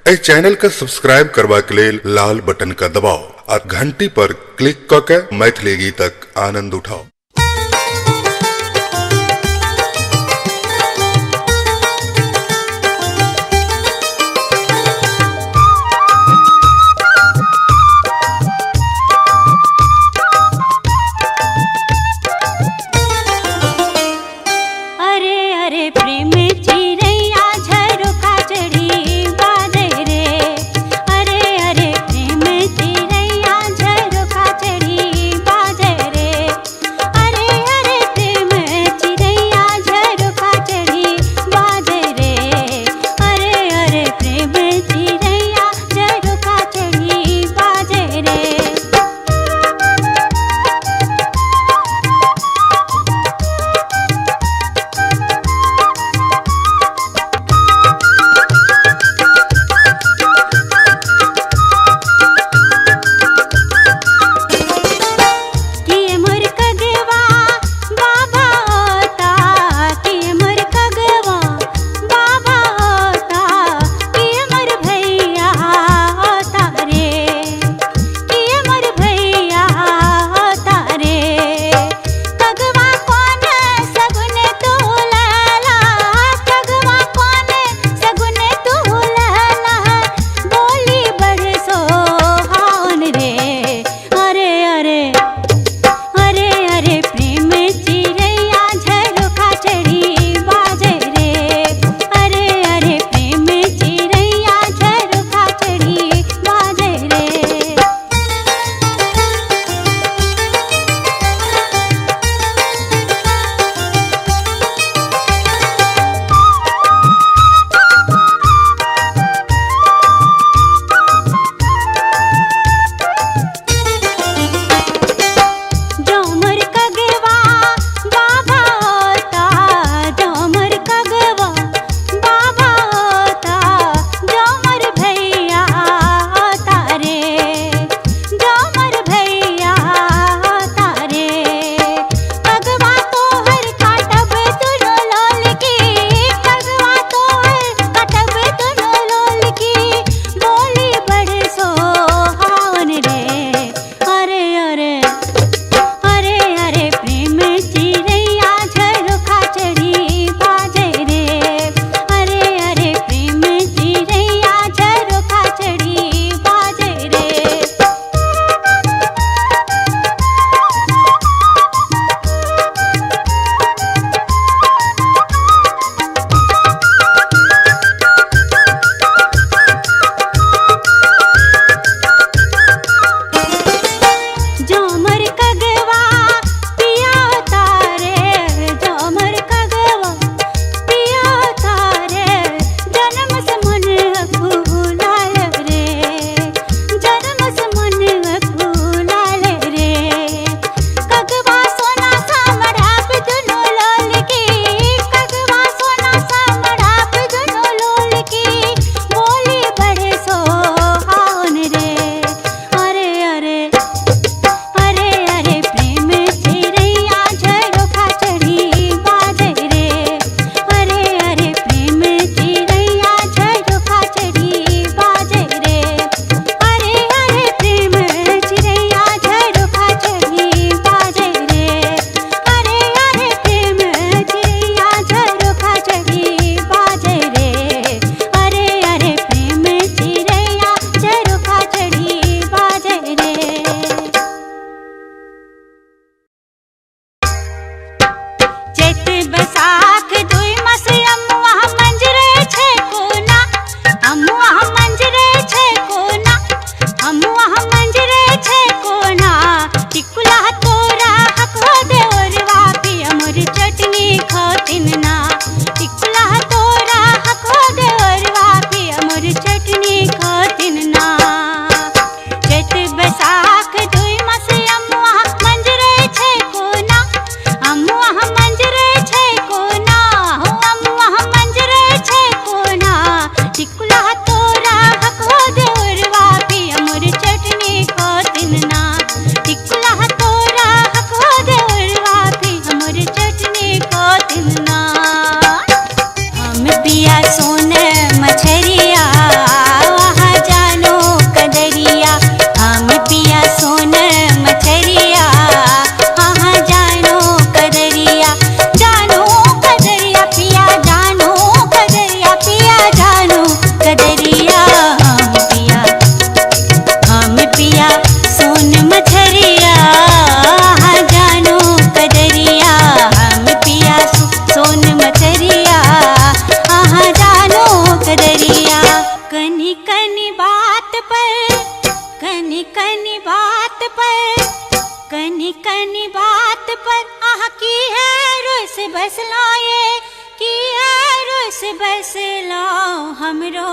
इस channel का subscribe करवा के लेल लाल बटन का दबाओ और घंटी पर क्लिक करके मैथिली गीतक आनंद उठाओ। कनी बात पर आह की है रुस बसलाए की है रुस बसला हमरो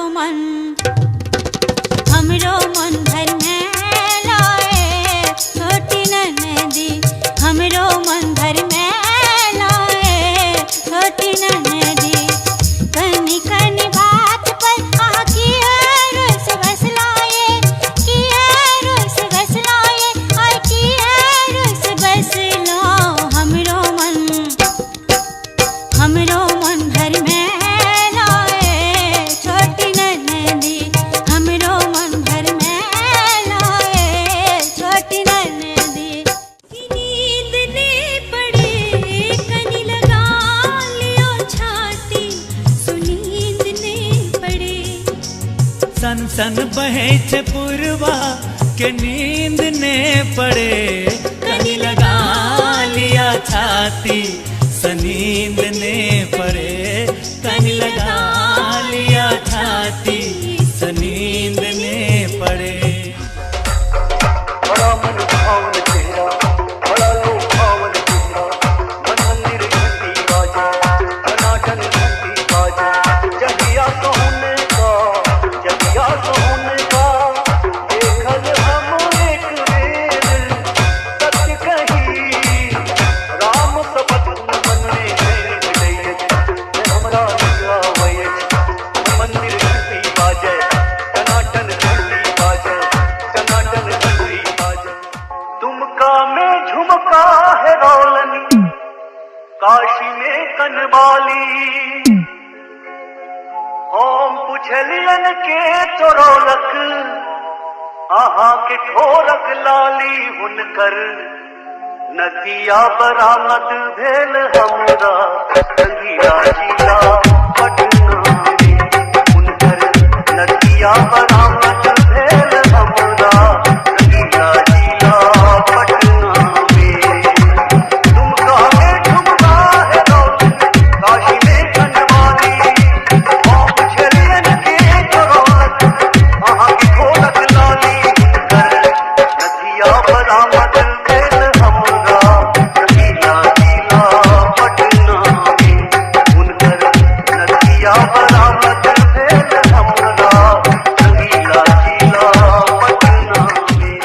मन भर में लाए छोटी ननदी हमरो मन भर में लाए छोटी ननदी कनी बात पर आह की है रुस बसलाए की है रुस बसलाए और की है रुस बसला हमरो मन भर में लाए छोटी ननदी हमरो मन भर में लाए छोटी ननदी नींद ने पड़े कनी लगा लियो छाती सुनींद ने पड़े सन सन बहे छे पुरवा के नींद ने पड़े कनी लगा लिया छाती सनींद ने पड़े कनी लगा लिया छाती सनींद ने पड़े बड़ा मन भावन तेरा बड़ा लुभावन तेरा मन मंदिर घंटी बाजे टनाटन घंटी बाजे जगिया सोने का देखल हम एक बेर सत्य कही राम सपत मन में हमरा निकला वयच मंदिर घंटी बाजे टनाटन घंटी बाजे टनाटन घंटी बाजे दुमका में झुमका है रौलनी काशी में कनवाली होम पुछलियन के चोरौलक आहा के ठोरक लाली हुनकर नदिया बरामद भेल हमरा संगीरा जिला पटना में हुनकर नदिया बरामद भेल हमरा संगीरा जिला पटना में दुमका में झुमका है रौनक काशी में कनवाली होम पुछलियन के चोरौलक आहा के ठोरक लाली हुनकर नदिया बरामद भेल हमरा संगीरा जिला पटना में हुनकर नदिया बरामद भेल हमरा संगीरा जिला पटना में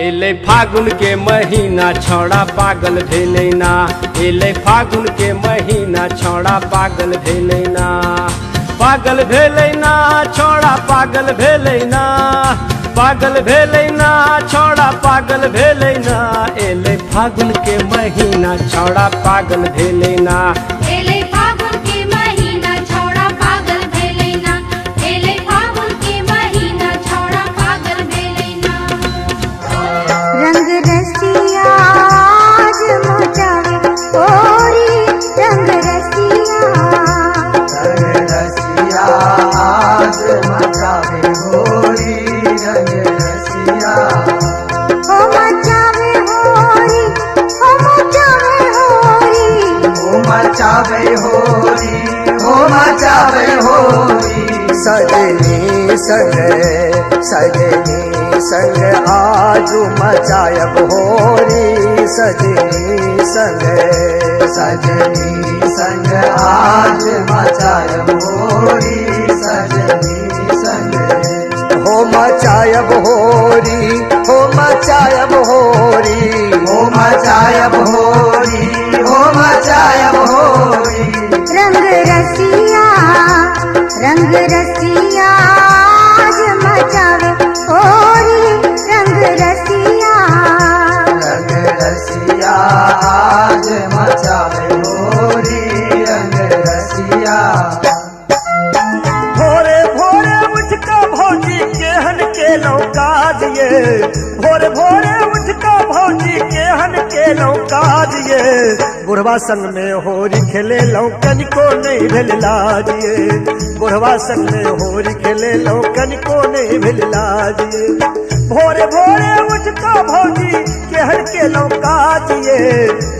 एले फागुन के महीना छौड़ा पागल भेले ना एले फागुन के महीना छौड़ा पागल भेले ना पागल भेले ना छौड़ा पागल भेले ना पागल भेले ना छौड़ा पागल भेले ना एले फागुन के महीना छौड़ा पागल भेले ना एले फागुन के महीना छौड़ा पागल भेले ना एले फागुन के महीना छौड़ा पागल भेले ना रंग रसिया आज मोटावे ओरी रंग रसिया आज मचावे होरी रंग रसिया हो मचावे होरी हो मचावे होरी हो मचावे होरी हो मचावे होरी सजनी संग आज मचायब होरी सजनी संग आज मचायब होरी सजनी संग हो मचायब होरी हो मचायब होरी हो मचायब होरी हो मचायब होरी रंग रसिया आज मचावे होरी रंग रसिया रंग रसिया आज मचावे होरी रंग रसिया भोरे भोरे उठ का भौजी केहन के लौका दिए भोरे भोरे उठ का भौजी केहन के लौका दिए बुढ़वा संग में होरी खेले लौकन को नहीं भेल लाजिए बुढ़वा संग में होरी खेले लौकन को नहीं भेल लाजिए भोरे भोरे उठ का भौजी केहन के लौका दिए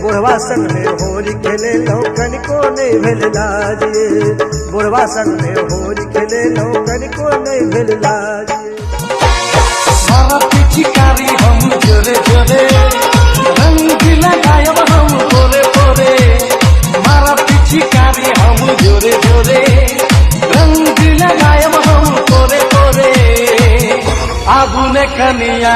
बुढ़वा संग में होरी खेले लौकन को नहीं भेल लाजिए बुढ़वा संग में होरी खेले लौकन को नहीं भेल लाजिए मारा पिचकारी हम जोरे जोरे रंग लगायब हम पोरे पोरे मारा पिचकारी हम जोरे जोरे रंग लगायब हम पोरे पोरे आगुने कनिया